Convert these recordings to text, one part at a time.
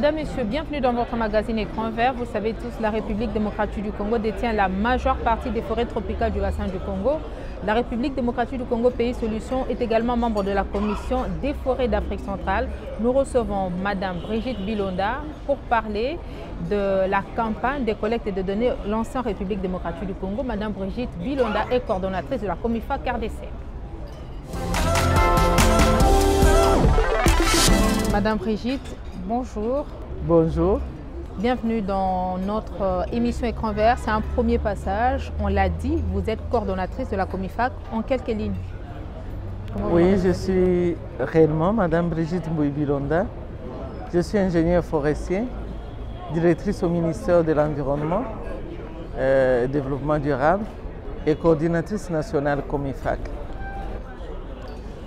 Madame, Monsieur, bienvenue dans votre magazine Écran Vert. Vous savez tous, la République démocratique du Congo détient la majeure partie des forêts tropicales du bassin du Congo. La République démocratique du Congo, pays solution, est également membre de la Commission des forêts d'Afrique centrale. Nous recevons Madame Brigitte Bilonda pour parler de la campagne des collectes de données lancée en République démocratique du Congo. Madame Brigitte Bilonda est coordonnatrice de la Comifac RDC. Madame Brigitte, bonjour. Bonjour. Bienvenue dans notre émission Écran Vert. C'est un premier passage. On l'a dit, vous êtes coordonnatrice de la Comifac. En quelques lignes. Oui, je suis réellement Madame Brigitte Bilonda. Je suis ingénieure forestier, directrice au ministère de l'Environnement et Développement durable et coordinatrice nationale Comifac.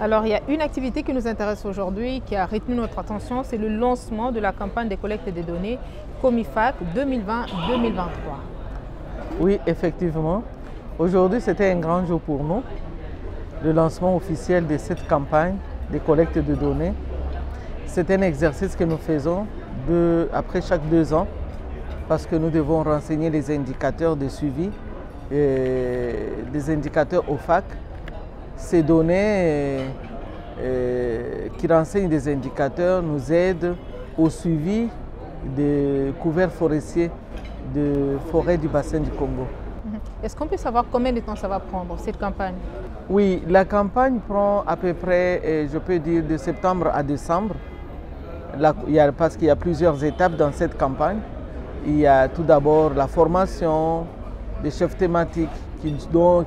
Alors, il y a une activité qui nous intéresse aujourd'hui, qui a retenu notre attention, c'est le lancement de la campagne des collectes des données Comifac 2020-2023. Oui, effectivement. Aujourd'hui, c'était un grand jour pour nous. Le lancement officiel de cette campagne des collectes de données. C'est un exercice que nous faisons après chaque 2 ans, parce que nous devons renseigner les indicateurs de suivi, des indicateurs OFAC. Ces données qui renseignent des indicateurs nous aident au suivi des couverts forestiers de forêts du bassin du Congo. Est-ce qu'on peut savoir combien de temps ça va prendre, cette campagne? Oui, la campagne prend à peu près, je peux dire, de septembre à décembre, parce qu'il y a plusieurs étapes dans cette campagne. Il y a tout d'abord la formation des chefs thématiques qui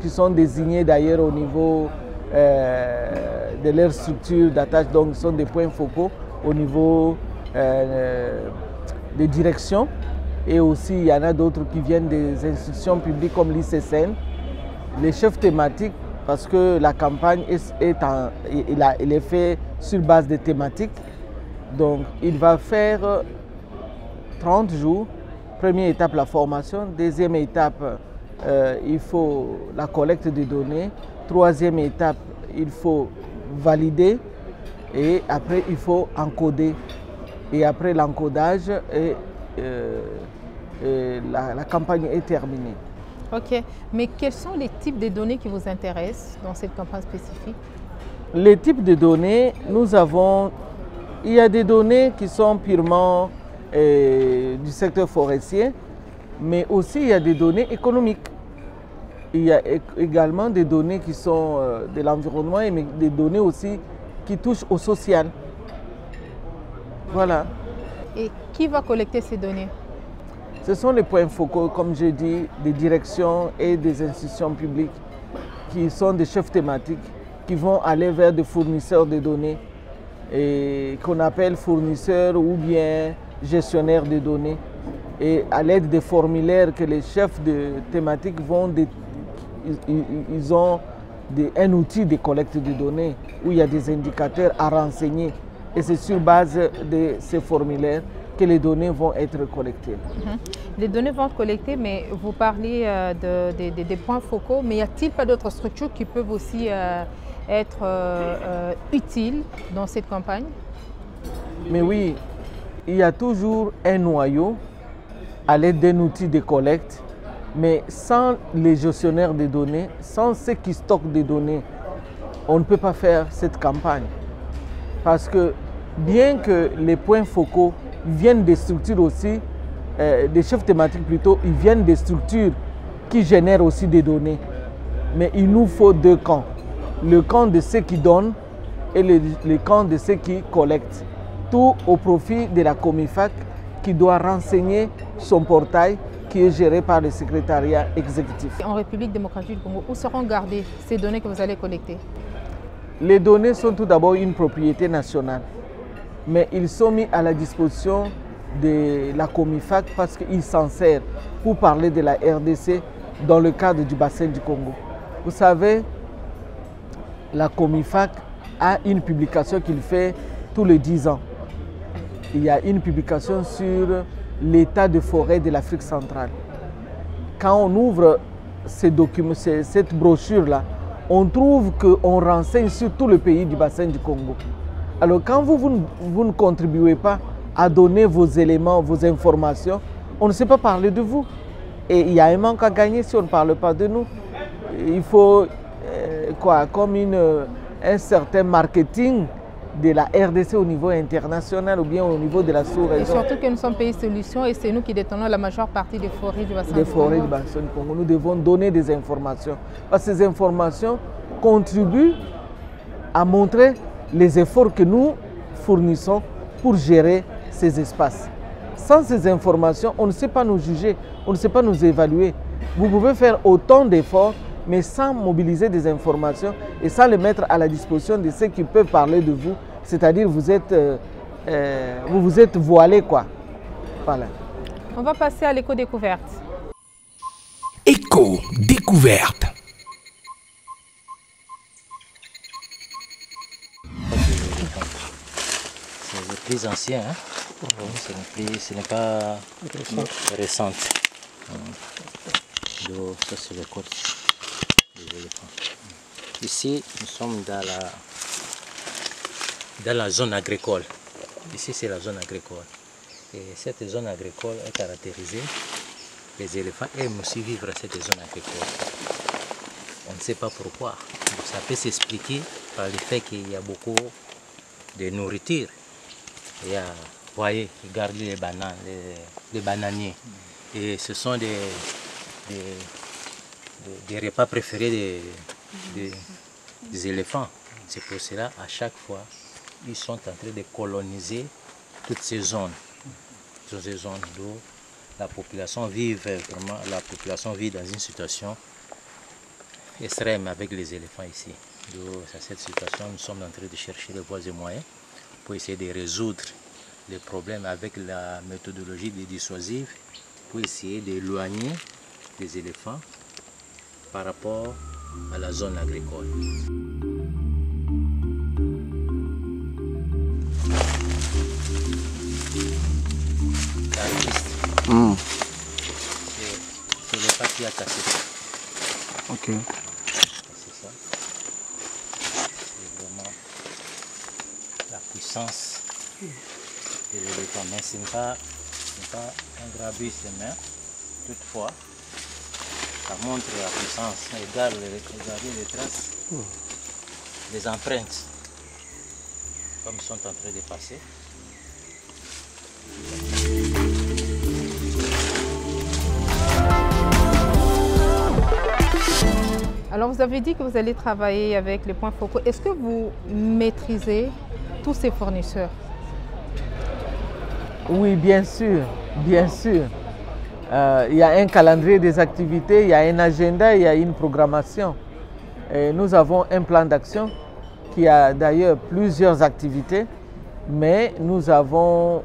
sont désignés d'ailleurs au niveau de leur structure d'attache, donc ce sont des points focaux au niveau des directions, et aussi il y en a d'autres qui viennent des institutions publiques comme l'ICCN. Les chefs thématiques, parce que la campagne est faite sur base de thématiques, donc il va faire 30 jours. Première étape, la formation. Deuxième étape, il faut la collecte de données. Troisième étape, il faut valider et après il faut encoder. Et après l'encodage, la campagne est terminée. Ok, mais quels sont les types de données qui vous intéressent dans cette campagne spécifique? Les types de données, il y a des données qui sont purement du secteur forestier, mais aussi il y a des données économiques. Il y a également des données qui sont de l'environnement, mais des données aussi qui touchent au social. Voilà. Et qui va collecter ces données? Ce sont les points focaux, comme je dis, des directions et des institutions publiques qui sont des chefs thématiques, qui vont aller vers des fournisseurs de données et qu'on appelle fournisseurs ou bien gestionnaires de données. Et à l'aide des formulaires que les chefs de thématiques ils ont un outil de collecte de données où il y a des indicateurs à renseigner. Et c'est sur base de ces formulaires que les données vont être collectées. Les données vont être collectées, mais vous parlez des points focaux, mais y a-t-il pas d'autres structures qui peuvent aussi être utiles dans cette campagne? Mais oui, il y a toujours un noyau à l'aide d'un outil de collecte, mais sans les gestionnaires de données, sans ceux qui stockent des données, on ne peut pas faire cette campagne. Parce que bien que les points focaux viennent des structures aussi, des chefs thématiques plutôt, ils viennent des structures qui génèrent aussi des données. Mais il nous faut 2 camps. Le camp de ceux qui donnent et le camp de ceux qui collectent. Tout au profit de la Comifac qui doit renseigner son portail qui est géré par le secrétariat exécutif. En République démocratique du Congo, où seront gardées ces données que vous allez collecter? Les données sont tout d'abord une propriété nationale, mais ils sont mis à la disposition de la Comifac parce qu'ils s'en servent pour parler de la RDC dans le cadre du bassin du Congo. Vous savez, la Comifac a une publication qu'il fait tous les 10 ans. Il y a une publication sur l'état de forêt de l'Afrique centrale. Quand on ouvre cette brochure-là, on trouve qu'on renseigne sur tout le pays du bassin du Congo. Alors quand vous ne contribuez pas à donner vos éléments, vos informations, on ne sait pas parler de vous. Et il y a un manque à gagner si on ne parle pas de nous. Il faut comme un certain marketing de la RDC au niveau international ou bien au niveau de la sous-région. Et surtout que nous sommes pays solutions et c'est nous qui détenons la majeure partie des forêts du bassin du Congo. Des forêts du bassin du Congo. Nous devons donner des informations. Parce que ces informations contribuent à montrer les efforts que nous fournissons pour gérer ces espaces. Sans ces informations, on ne sait pas nous juger, on ne sait pas nous évaluer. Vous pouvez faire autant d'efforts, mais sans mobiliser des informations et sans les mettre à la disposition de ceux qui peuvent parler de vous. C'est-à-dire vous vous êtes voilé, quoi. Voilà. On va passer à l'éco-découverte. Éco-découverte. C'est le plus ancien, hein? Ce n'est pas récente. Donc, ça c'est le côte des éléphants. Ici, nous sommes dans la zone agricole. Ici, c'est la zone agricole. Et cette zone agricole est caractérisée. Les éléphants aiment aussi vivre à cette zone agricole. On ne sait pas pourquoi. Donc, ça peut s'expliquer par le fait qu'il y a beaucoup de nourriture. Il y a, vous voyez, regardez les bananes, les bananiers. Et ce sont des repas préférés des éléphants. C'est pour cela, à chaque fois, ils sont en train de coloniser toutes ces zones. Toutes ces zones d'eau. La population vit dans une situation extrême avec les éléphants ici. Donc, à cette situation, nous sommes en train de chercher les voies et moyens pour essayer de résoudre les problèmes avec la méthodologie dissuasive, pour essayer d'éloigner les éléphants par rapport à la zone agricole. La registre. C'est le pas qui a cassé ça. Ok. C'est ça. C'est vraiment la puissance de l'éléphant. Mais ce n'est pas un grabuge de main. Toutefois, ça montre la puissance. Regardez les traces, les empreintes, comme ils sont en train de passer. Alors vous avez dit que vous allez travailler avec les points focaux. Est-ce que vous maîtrisez tous ces fournisseurs? Oui, bien sûr, bien sûr. Il y a un calendrier des activités, il y a un agenda, il y a une programmation. Et nous avons un plan d'action qui a d'ailleurs plusieurs activités, mais nous avons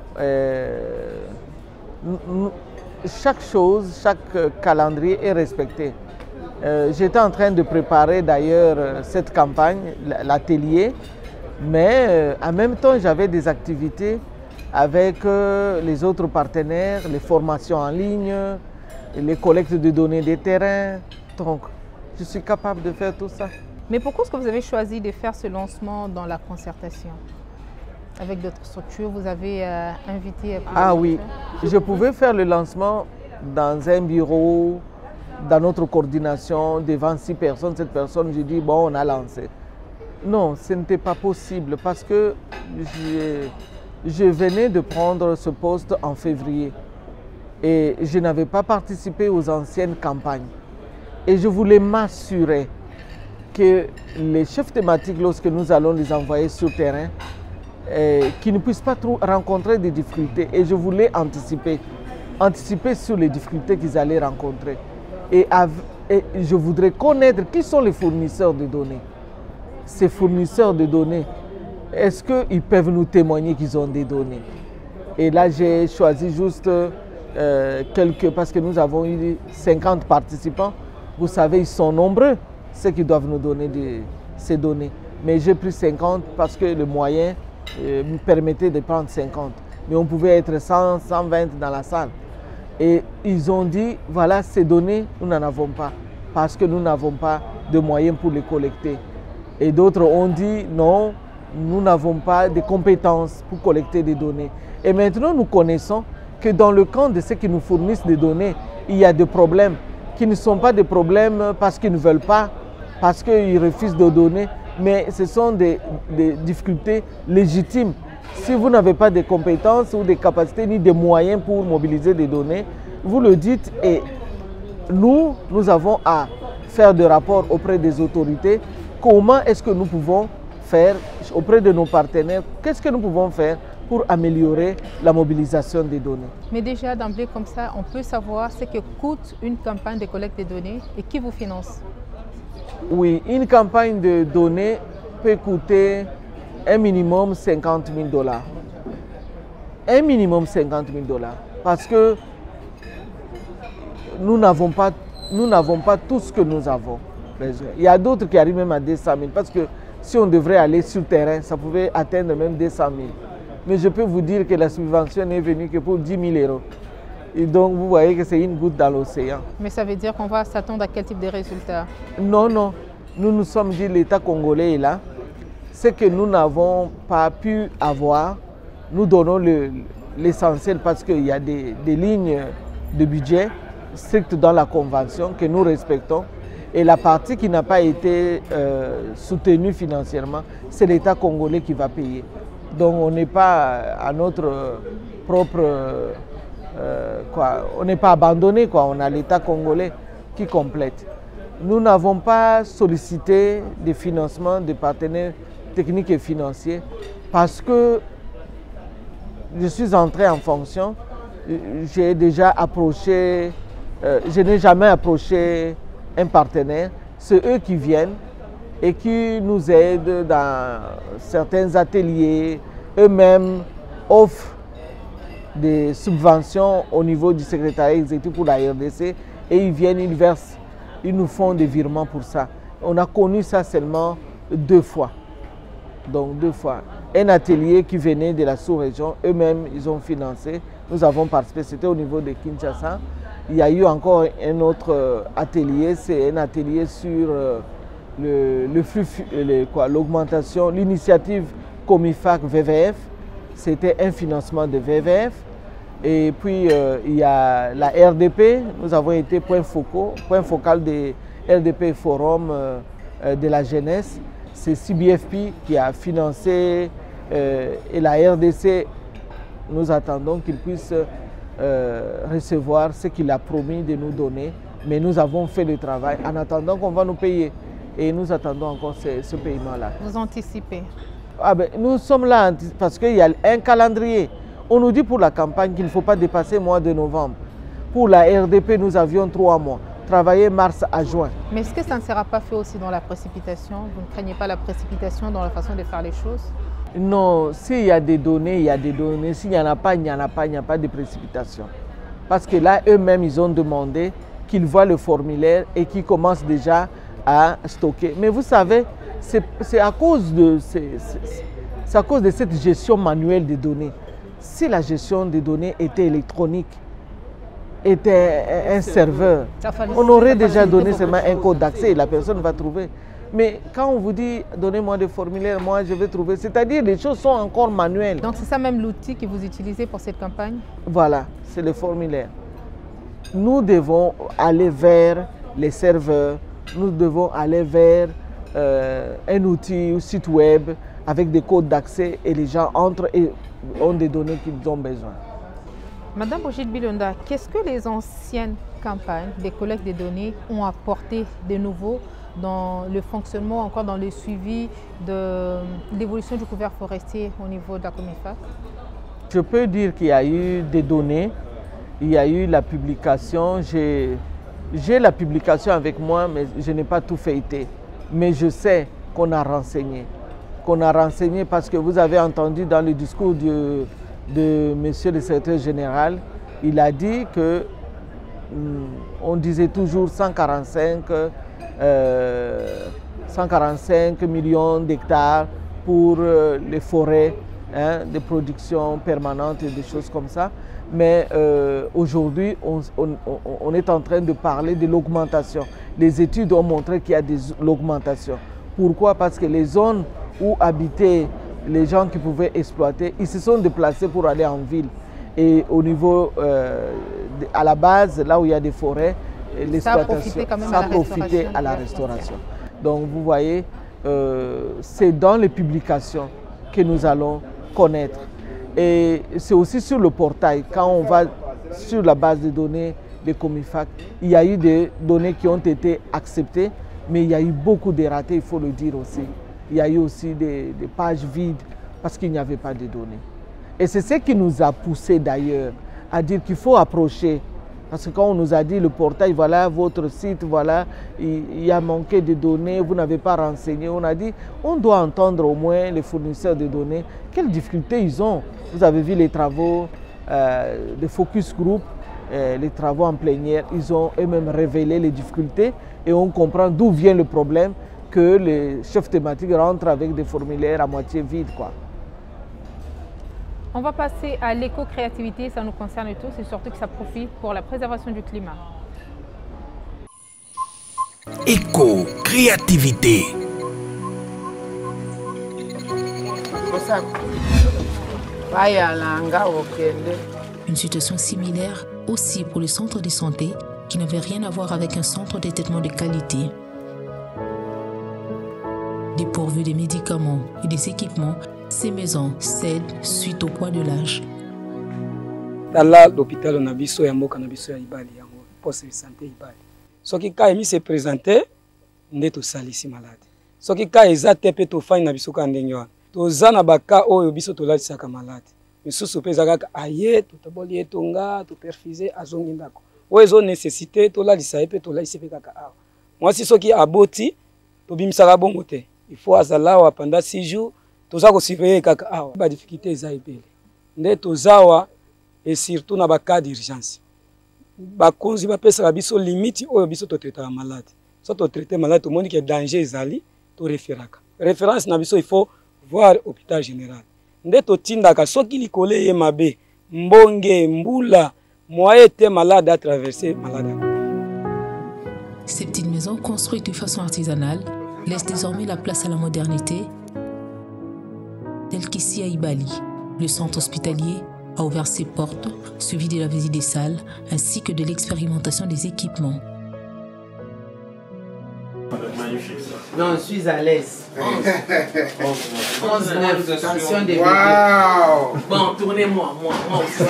chaque chose, chaque calendrier est respecté. J'étais en train de préparer d'ailleurs cette campagne, l'atelier, mais en même temps j'avais des activités avec les autres partenaires, les formations en ligne, les collectes de données des terrains. Donc je suis capable de faire tout ça. Mais pourquoi est-ce que vous avez choisi de faire ce lancement dans la concertation? Avec d'autres structures, vous avez invité... Ah oui, je pouvais faire le lancement dans un bureau, dans notre coordination, devant 6 personnes, 7 personnes, j'ai dit, bon, on a lancé. Non, ce n'était pas possible parce que je venais de prendre ce poste en février et je n'avais pas participé aux anciennes campagnes. Et je voulais m'assurer que les chefs thématiques, lorsque nous allons les envoyer sur le terrain, qu'ils ne puissent pas trop rencontrer des difficultés. Et je voulais anticiper sur les difficultés qu'ils allaient rencontrer. Et je voudrais connaître qui sont les fournisseurs de données. Ces fournisseurs de données, est-ce qu'ils peuvent nous témoigner qu'ils ont des données? Et là, j'ai choisi juste quelques, parce que nous avons eu 50 participants. Vous savez, ils sont nombreux, ceux qui doivent nous donner ces données. Mais j'ai pris 50 parce que le moyen me permettait de prendre 50. Mais on pouvait être 100, 120 dans la salle. Et ils ont dit, voilà, ces données, nous n'en avons pas, parce que nous n'avons pas de moyens pour les collecter. Et d'autres ont dit, non, nous n'avons pas de compétences pour collecter des données. Et maintenant, nous connaissons que dans le camp de ceux qui nous fournissent des données, il y a des problèmes qui ne sont pas des problèmes parce qu'ils ne veulent pas, parce qu'ils refusent de donner, mais ce sont des difficultés légitimes. Si vous n'avez pas de compétences ou des capacités ni des moyens pour mobiliser des données, vous le dites et nous avons à faire des rapports auprès des autorités. Comment est-ce que nous pouvons faire auprès de nos partenaires? Qu'est-ce que nous pouvons faire pour améliorer la mobilisation des données? Mais déjà d'emblée comme ça, on peut savoir ce que coûte une campagne de collecte de données et qui vous finance? Oui, une campagne de données peut coûter un minimum 50 000 $. Un minimum 50 000 $. Parce que nous n'avons pas tout ce que nous avons besoin. Il y a d'autres qui arrivent même à 200 000 parce que si on devrait aller sur le terrain, ça pouvait atteindre même 200 000. Mais je peux vous dire que la subvention n'est venue que pour 10 000 €. Et donc vous voyez que c'est une goutte dans l'océan. Mais ça veut dire qu'on va s'attendre à quel type de résultats? Non, non. Nous nous sommes dit l'État congolais est là. Ce que nous n'avons pas pu avoir, nous donnons l'essentiel parce qu'il y a des lignes de budget strictes dans la convention que nous respectons. Et la partie qui n'a pas été soutenue financièrement, c'est l'État congolais qui va payer. Donc on n'est pas à notre propre... on n'est pas abandonné, quoi. On a l'État congolais qui complète. Nous n'avons pas sollicité des financements des partenaires techniques et financiers parce que je suis entré en fonction. J'ai déjà approché, je n'ai jamais approché un partenaire. C'est eux qui viennent et qui nous aident dans certains ateliers. Eux-mêmes offrent des subventions au niveau du secrétariat exécutif pour la RDC et ils viennent, ils versent, ils nous font des virements pour ça. On a connu ça seulement 2 fois. Donc 2 fois. Un atelier qui venait de la sous-région, eux-mêmes ils ont financé. Nous avons participé, c'était au niveau de Kinshasa. Il y a eu encore un autre atelier, c'est un atelier sur le flux, l'augmentation, l'initiative Comifac VVF. C'était un financement de VVF. Et puis il y a la RDP, nous avons été point focal de RDP Forum de la jeunesse. C'est CBFP qui a financé et la RDC, nous attendons qu'il puisse recevoir ce qu'il a promis de nous donner. Mais nous avons fait le travail en attendant qu'on va nous payer. Et nous attendons encore ce paiement-là. Vous anticipez? Ah ben, nous sommes là parce qu'il y a un calendrier. On nous dit pour la campagne qu'il ne faut pas dépasser le mois de novembre. Pour la RDP, nous avions 3 mois. Travailler mars à juin. Mais est-ce que ça ne sera pas fait aussi dans la précipitation? Vous ne craignez pas la précipitation dans la façon de faire les choses? Non, s'il y a des données, il y a des données. S'il n'y en a pas, il n'y en a pas, il n'y a pas de précipitation. Parce que là, eux-mêmes, ils ont demandé qu'ils voient le formulaire et qu'ils commencent déjà à stocker. Mais vous savez, c'est à cause de cette gestion manuelle des données. Si la gestion des données était électronique, était un serveur, on aurait déjà donné seulement un code d'accès et la personne va trouver. Mais quand on vous dit donnez-moi des formulaires, moi je vais trouver, c'est-à-dire les choses sont encore manuelles. Donc c'est ça même l'outil que vous utilisez pour cette campagne? Voilà, c'est le formulaire. Nous devons aller vers les serveurs, nous devons aller vers un outil ou site web avec des codes d'accès et les gens entrent et ont des données qu'ils ont besoin. Madame Brigitte Bilonda, qu'est-ce que les anciennes campagnes de collecte des données ont apporté de nouveau dans le fonctionnement, encore dans le suivi de l'évolution du couvert forestier au niveau de la Comifac? Je peux dire qu'il y a eu des données, il y a eu la publication. J'ai la publication avec moi, mais je n'ai pas tout feuilleté. Mais je sais qu'on a renseigné. Qu'on a renseigné parce que vous avez entendu dans le discours de monsieur le secrétaire général, il a dit que on disait toujours 145 millions d'hectares pour les forêts de production permanente et des choses comme ça. Mais aujourd'hui, on est en train de parler de l'augmentation. Les études ont montré qu'il y a de l'augmentation. Pourquoi? Parce que les zones où habitaient les gens qui pouvaient exploiter, ils se sont déplacés pour aller en ville. Et au niveau, à la base, là où il y a des forêts, l'exploitation, ça a profité à la restauration. Donc vous voyez, c'est dans les publications que nous allons connaître. Et c'est aussi sur le portail, quand on va sur la base de données de Comifac, il y a eu des données qui ont été acceptées, mais il y a eu beaucoup de ratés, il faut le dire aussi. Il y a eu aussi des pages vides parce qu'il n'y avait pas de données. Et c'est ce qui nous a poussé d'ailleurs à dire qu'il faut approcher. Parce que quand on nous a dit le portail, voilà votre site, voilà, il y a manqué de données, vous n'avez pas renseigné. On a dit, on doit entendre au moins les fournisseurs de données, quelles difficultés ils ont. Vous avez vu les travaux de Focus Group, les travaux en plénière, ils ont eux-mêmes révélé les difficultés et on comprend d'où vient le problème que les chefs thématiques rentrent avec des formulaires à moitié vides, quoi. On va passer à l'éco-créativité, ça nous concerne tous et surtout que ça profite pour la préservation du climat. Éco-créativité. Une situation similaire aussi pour les centres de santé qui n'avaient rien à voir avec un centre de traitement de qualité. Dépourvues de médicaments et des équipements, ces maisons cèdent suite au poids de l'âge. Là, l'hôpital on a biso ya mboka na biso ya Ibali yango poste de santé Ibali. Soki ka emi se présenter nde to salisi malade. Soki ka eza te pe to fani na biso ka ndenge wana. Toza na baka oyo biso to lalisaka malade. Misusu pe ezaka aye to taboli etonga to perfuser azongi ndako. Oyo ezo nécessité to lalisa pe to lalisa pe kaka awa. Moi si soki aboti to bimisaka bongo te. Il faut azalawa pendant 6 jours. Toza ko surveiller kaka awa. Ba difficulté eza ebele. Nde tozawa et surtout na ba cas d'urgence. Ba konzi ba pesa biso limite oyo biso to traiter malade. So to traiter malade to moni que danger ezali to référaka. Référence na biso il faut voir hôpital général. Nde to tindaka soki likole ye mabe mbonge mbula moyen te malade à traverser malade. Ces petites maisons construites de façon artisanale laissent désormais la place à la modernité. Tel qu'ici à Ibali, le centre hospitalier a ouvert ses portes, suivi de la visite des salles, ainsi que de l'expérimentation des équipements. Non, je suis à l'aise. 11-9, tension des bébés. Bon, tournez-moi, moi aussi.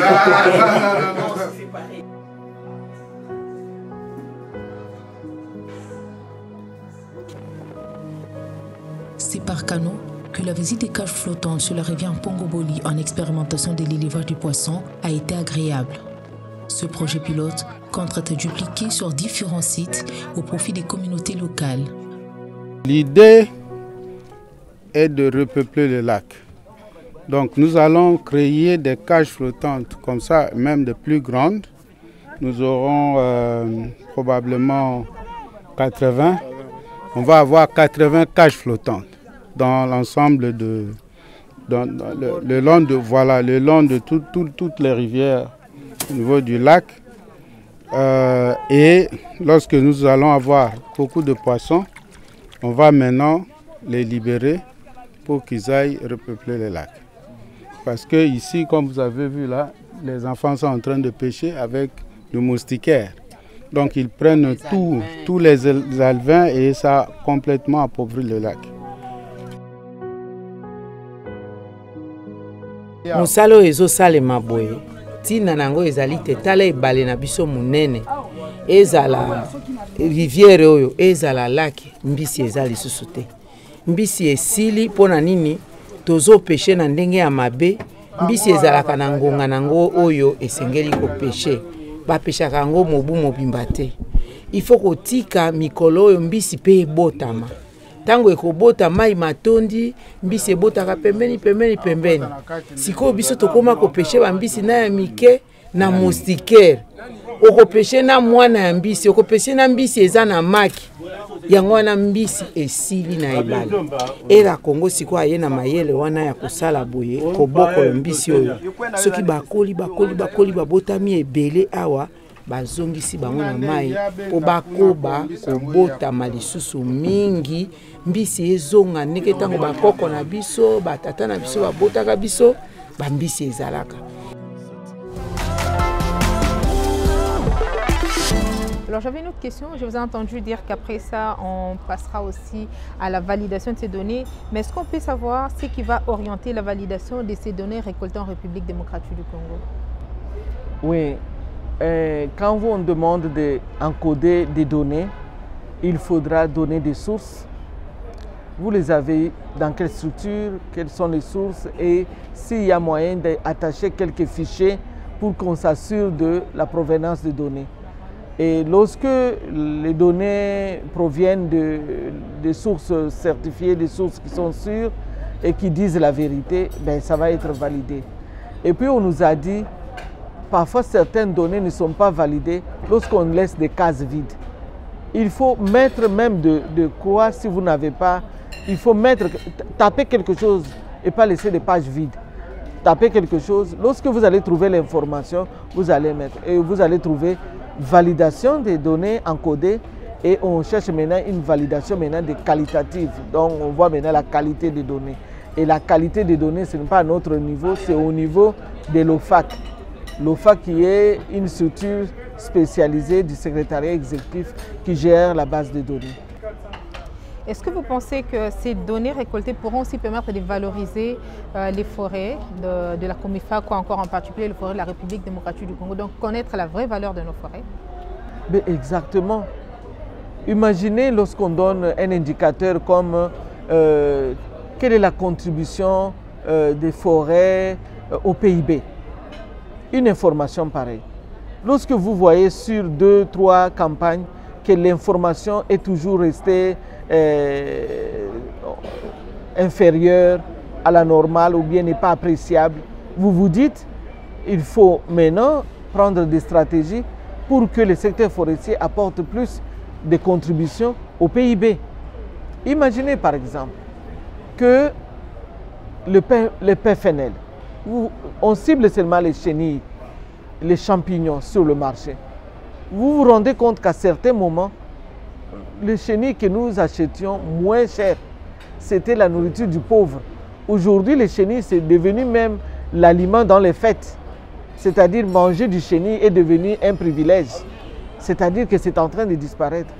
C'est par canot que la visite des cages flottantes sur la rivière Pongoboli en expérimentation de l'élevage du poisson a été agréable. Ce projet pilote compte être dupliqué sur différents sites au profit des communautés locales. L'idée est de repeupler le lac. Donc nous allons créer des cages flottantes comme ça, même de plus grandes. Nous aurons probablement 80. On va avoir 80 cages flottantes dans l'ensemble le long de toutes les rivières au niveau du lac. Et lorsque nous allons avoir beaucoup de poissons, on va maintenant les libérer pour qu'ils aillent repeupler les lacs. Parce que ici, comme vous avez vu là, les enfants sont en train de pêcher avec le moustiquaire. Donc ils prennent tous les alevins et ça a complètement appauvri le lac. Musalo ezo salema boye tina nango ezali te tala ebale na biso munene ezala rivière oyo ezala laki mbisi ezali susu te mbisi esili pona nini tozo pêcher na ndenge ya mabe mbisi ezalaka na ngonga nango oyo esengeli ko pêcher ba pêcher kango mobu mobimba te il faut kotika mikolo oyo mbisi pe ebotama tango ekobota mai matondi mbisi ebotaka pembeni siko biso tokoma ko pêcher ba mbisi na ya mike na moustiquaire oko pêcher na mwana ya mbisi oko pêcher na mbisi eza na maki yango wana mbisi esili na ebale era Kongo siko aye na mayele wana ya kosala boye koboko mbisi oyo soki bakoli babotami ebele awa bazongisi bango na mai po bakoba kobotama lisusu mingi mbisi ezonga ndenge ntango bakoko na biso batata na biso babotaka biso bambisi ezalaka. Alors j'avais une autre question, je vous ai entendu dire qu'après ça, on passera aussi à la validation de ces données. Mais est-ce qu'on peut savoir ce qui va orienter la validation de ces données récoltées en République démocratique du Congo? Oui, quand on demande d'encoder des données, il faudra donner des sources. Vous les avez dans quelle structure, quelles sont les sources et s'il y a moyen d'attacher quelques fichiers pour qu'on s'assure de la provenance des données. Et lorsque les données proviennent de sources certifiées, des sources qui sont sûres et qui disent la vérité, ben, ça va être validé. Et puis on nous a dit, parfois certaines données ne sont pas validées lorsqu'on laisse des cases vides. Il faut mettre même de quoi si vous n'avez pas, il faut taper quelque chose et pas laisser des pages vides. Taper quelque chose, lorsque vous allez trouver l'information, vous allez mettre et vous allez trouver validation des données encodées et on cherche maintenant une validation maintenant de qualitative. Donc on voit maintenant la qualité des données. Et la qualité des données, ce n'est pas à notre niveau, c'est au niveau de l'OFAC. L'OFAC qui est une structure spécialisée du secrétariat exécutif qui gère la base de données. Est-ce que vous pensez que ces données récoltées pourront aussi permettre de valoriser les forêts de la Comifa, quoi encore en particulier les forêts de la République démocratique du Congo, donc connaître la vraie valeur de nos forêts? Mais exactement. Imaginez lorsqu'on donne un indicateur comme quelle est la contribution des forêts au PIB. Une information pareille. Lorsque vous voyez sur 2-3 campagnes que l'information est toujours restée inférieure à la normale ou bien n'est pas appréciable, vous vous dites il faut maintenant prendre des stratégies pour que le secteur forestier apporte plus de contributions au PIB. Imaginez par exemple que le PFNL, on cible seulement les chenilles, les champignons sur le marché. Vous vous rendez compte qu'à certains moments, les chenilles que nous achetions moins cher, c'était la nourriture du pauvre. Aujourd'hui, les chenilles, c'est devenu même l'aliment dans les fêtes. C'est-à-dire manger du chenille est devenu un privilège. C'est-à-dire que c'est en train de disparaître.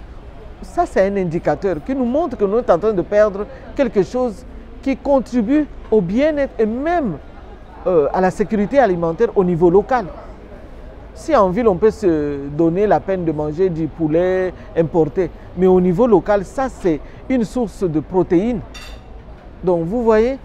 Ça, c'est un indicateur qui nous montre que nous sommes en train de perdre quelque chose qui contribue au bien-être et même à la sécurité alimentaire au niveau local. Si en ville, on peut se donner la peine de manger du poulet importé, mais au niveau local, ça c'est une source de protéines. Donc vous voyez,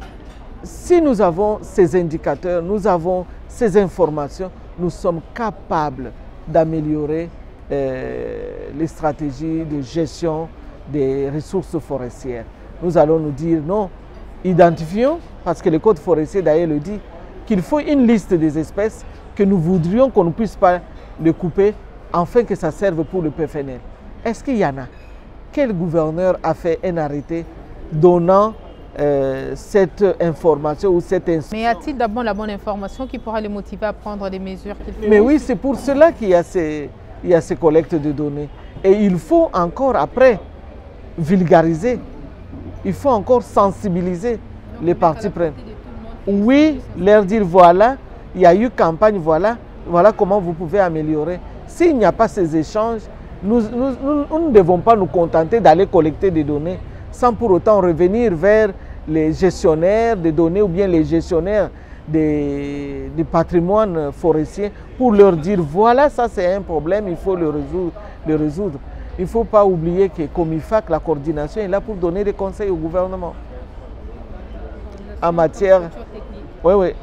si nous avons ces indicateurs, nous avons ces informations, nous sommes capables d'améliorer les stratégies de gestion des ressources forestières. Nous allons nous dire non, identifions, parce que le code forestier d'ailleurs le dit, qu'il faut une liste des espèces que nous voudrions qu'on ne puisse pas le couper afin que ça serve pour le PFNL. Est-ce qu'il y en a? Quel gouverneur a fait un arrêté donnant cette information ou cette instruction? Mais y a-t-il d'abord la bonne information qui pourra les motiver à prendre des mesures? Mais oui, c'est pour cela qu'il y a ces collectes de données. Et il faut encore après vulgariser, il faut encore sensibiliser les parties prenantes. Oui, leur dire voilà, il y a eu campagne, voilà comment vous pouvez améliorer. S'il n'y a pas ces échanges, nous ne devons pas nous contenter d'aller collecter des données sans pour autant revenir vers les gestionnaires des données ou bien les gestionnaires du patrimoine forestier pour leur dire voilà, ça c'est un problème, il faut le résoudre. Il ne faut pas oublier que Comifac, la coordination, est là pour donner des conseils au gouvernement en matière... Oui,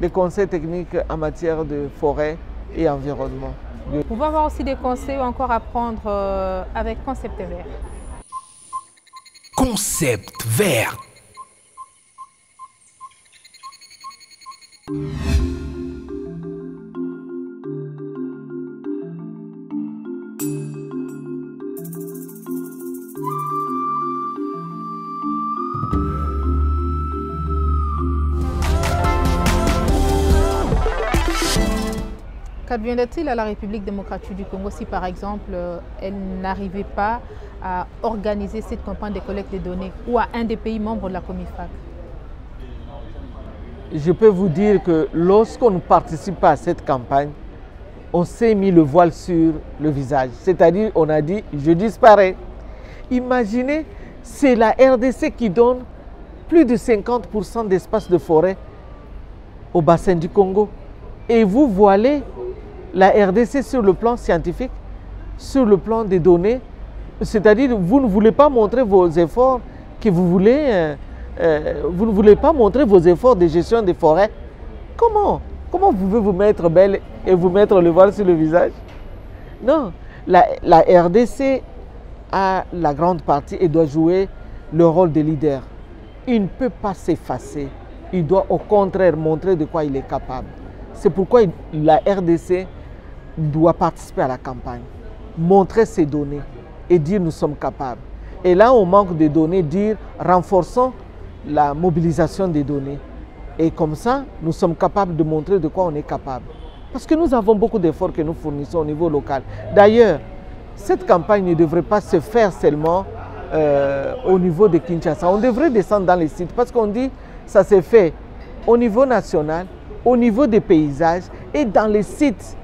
des conseils techniques en matière de forêt et environnement. Vous pouvez avoir aussi des conseils encore à prendre avec Concept Vert. Concept Vert. Qu'adviendrait-il à la République démocratique du Congo si, par exemple, elle n'arrivait pas à organiser cette campagne de collecte de données ou à un des pays membres de la COMIFAC? Je peux vous dire que lorsqu'on ne participe pas à cette campagne, on s'est mis le voile sur le visage. C'est-à-dire, on a dit, je disparais. Imaginez, c'est la RDC qui donne plus de 50% d'espace de forêt au bassin du Congo. Et vous voilez la RDC sur le plan scientifique, sur le plan des données. C'est-à-dire, vous ne voulez pas montrer vos efforts que vous voulez... vous ne voulez pas montrer vos efforts de gestion des forêts. Comment vous pouvez vous mettre belle et vous mettre le voile sur le visage? Non, la RDC a la grande partie et doit jouer le rôle de leader. Il ne peut pas s'effacer. Il doit au contraire montrer de quoi il est capable. C'est pourquoi la RDC doit participer à la campagne, montrer ses données et dire nous sommes capables. Et là, on manque de données, dire renforçons la mobilisation des données. Et comme ça, nous sommes capables de montrer de quoi on est capable. Parce que nous avons beaucoup d'efforts que nous fournissons au niveau local. D'ailleurs, cette campagne ne devrait pas se faire seulement au niveau de Kinshasa. On devrait descendre dans les sites parce qu'on dit que ça s'est fait au niveau national, au niveau des paysages et dans les sites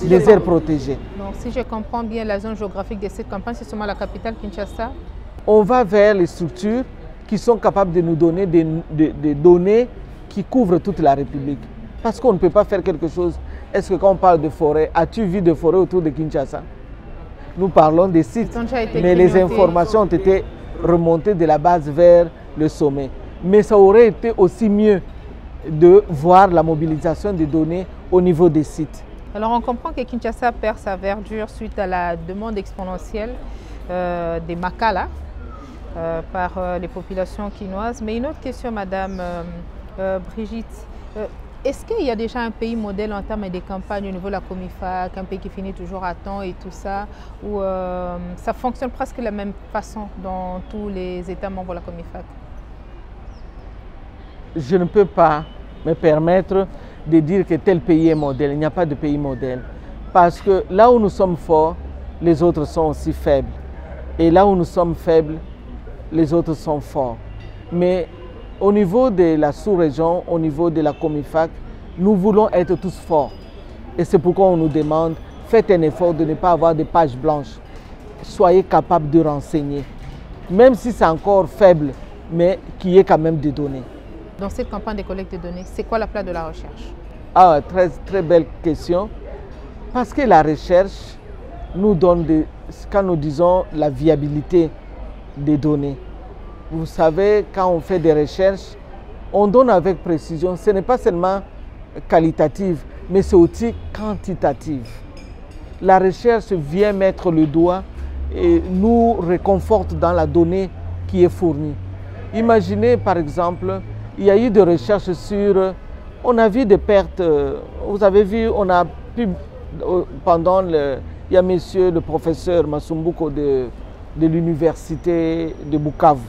des aires protégées. Donc, si je comprends bien, la zone géographique de cette campagne, c'est seulement la capitale Kinshasa? On va vers les structures qui sont capables de nous donner des données qui couvrent toute la République. Parce qu'on ne peut pas faire quelque chose. Est-ce que quand on parle de forêt, as-tu vu de forêt autour de Kinshasa? Nous parlons des sites, mais les informations ont été remontées de la base vers le sommet. Mais ça aurait été aussi mieux de voir la mobilisation des données au niveau des sites. Alors on comprend que Kinshasa perd sa verdure suite à la demande exponentielle des Makala par les populations quinoises. Mais une autre question, Madame Brigitte. Est-ce qu'il y a déjà un pays modèle en termes de campagne au niveau de la COMIFAC, un pays qui finit toujours à temps et tout ça, où ça fonctionne presque de la même façon dans tous les États membres de la COMIFAC? Je ne peux pas me permettre de dire que tel pays est modèle. Il n'y a pas de pays modèle. Parce que là où nous sommes forts, les autres sont aussi faibles. Et là où nous sommes faibles, les autres sont forts. Mais au niveau de la sous-région, au niveau de la COMIFAC, nous voulons être tous forts. Et c'est pourquoi on nous demande, faites un effort de ne pas avoir de pages blanches. Soyez capables de renseigner. Même si c'est encore faible, mais qu'il y ait quand même des données. Dans cette campagne de collecte de données, c'est quoi la place de la recherche? Ah, très belle question. Parce que la recherche nous donne, quand nous disons la viabilité des données. Vous savez, quand on fait des recherches, on donne avec précision. Ce n'est pas seulement qualitative, mais c'est aussi quantitative. La recherche vient mettre le doigt et nous réconforte dans la donnée qui est fournie. Imaginez par exemple, il y a eu des recherches sur... On a vu des pertes, vous avez vu, on a pu, pendant il y a monsieur le professeur Masumbuko de l'université de Bukavu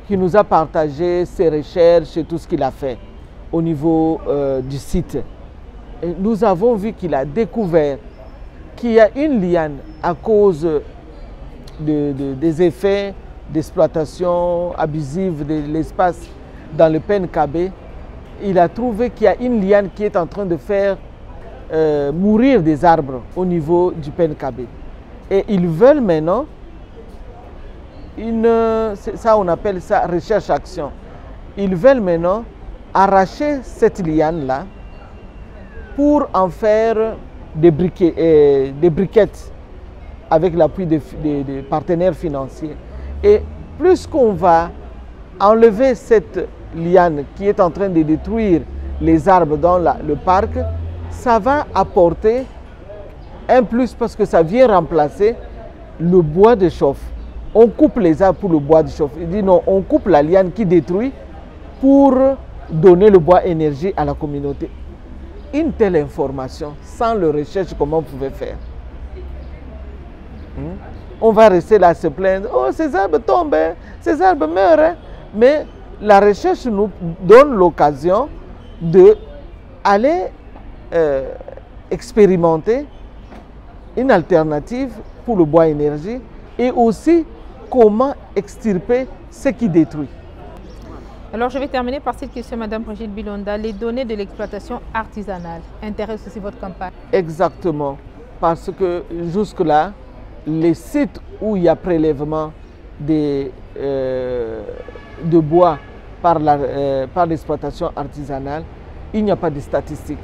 qui nous a partagé ses recherches et tout ce qu'il a fait au niveau du site. Et nous avons vu qu'il a découvert qu'il y a une liane à cause des effets d'exploitation abusive de l'espace dans le PNKB. Il a trouvé qu'il y a une liane qui est en train de faire mourir des arbres au niveau du PNKB. Et ils veulent maintenant, ça on appelle ça recherche-action. Ils veulent maintenant arracher cette liane-là pour en faire des briquettes avec l'appui des partenaires financiers. Et plus qu'on va enlever cette liane qui est en train de détruire les arbres dans le parc, ça va apporter un plus parce que ça vient remplacer le bois de chauffe. On coupe les arbres pour le bois de chauffe. Il dit non, on coupe la liane qui détruit pour donner le bois énergie à la communauté. Une telle information, sans le recherche, comment vous pouvez faire? On va rester là à se plaindre. Oh, ces arbres tombent, hein, ces arbres meurent. Hein. Mais la recherche nous donne l'occasion d'aller expérimenter une alternative pour le bois énergie et aussi comment extirper ce qui détruit. Alors je vais terminer par cette question, Madame Brigitte Bilonda. Les données de l'exploitation artisanale intéressent aussi votre campagne? Exactement, parce que jusque-là, les sites où il y a prélèvement de bois par l'exploitation artisanale, il n'y a pas de statistiques.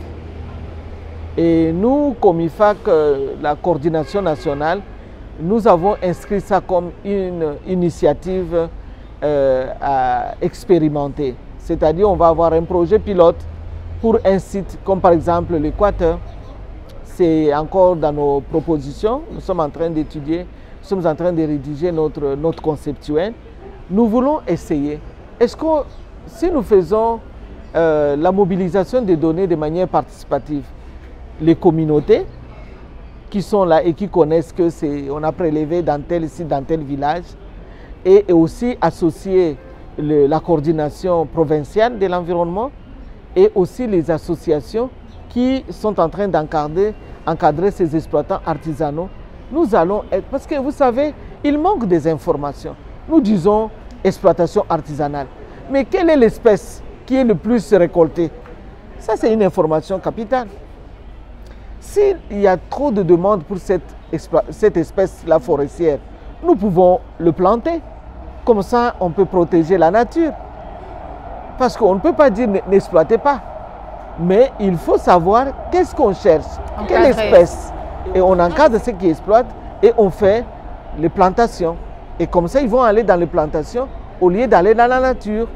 Et nous, comme IFAC, la coordination nationale, nous avons inscrit ça comme une initiative à expérimenter. C'est-à-dire on va avoir un projet pilote pour un site comme par exemple l'Équateur. C'est encore dans nos propositions. Nous sommes en train d'étudier, nous sommes en train de rédiger notre note conceptuelle. Nous voulons essayer. Est-ce que si nous faisons la mobilisation des données de manière participative, les communautés qui sont là et qui connaissent que on a prélevé dans tel site, dans tel village, et aussi associer la coordination provinciale de l'environnement et aussi les associations qui sont en train d'encadrer ces exploitants artisanaux. Nous allons être, parce que vous savez, il manque des informations. Nous disons exploitation artisanale. Mais quelle est l'espèce qui est le plus récoltée? Ça, c'est une information capitale. S'il y a trop de demandes pour cette espèce-là forestière, nous pouvons le planter. Comme ça, on peut protéger la nature. Parce qu'on ne peut pas dire n'exploitez pas. Mais il faut savoir qu'est-ce qu'on cherche, quelle espèce. Et on encadre ceux qui exploitent et on fait les plantations. Et comme ça, ils vont aller dans les plantations au lieu d'aller dans la nature.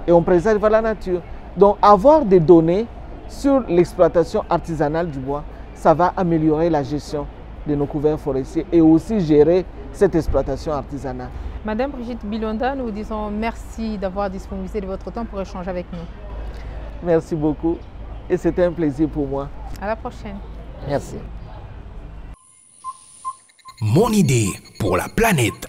Et on préserve la nature. Donc, avoir des données sur l'exploitation artisanale du bois, ça va améliorer la gestion de nos couverts forestiers et aussi gérer cette exploitation artisanale. Madame Brigitte Bilonda, nous vous disons merci d'avoir disponibilisé de votre temps pour échanger avec nous. Merci beaucoup et c'était un plaisir pour moi. À la prochaine. Merci. Mon idée pour la planète.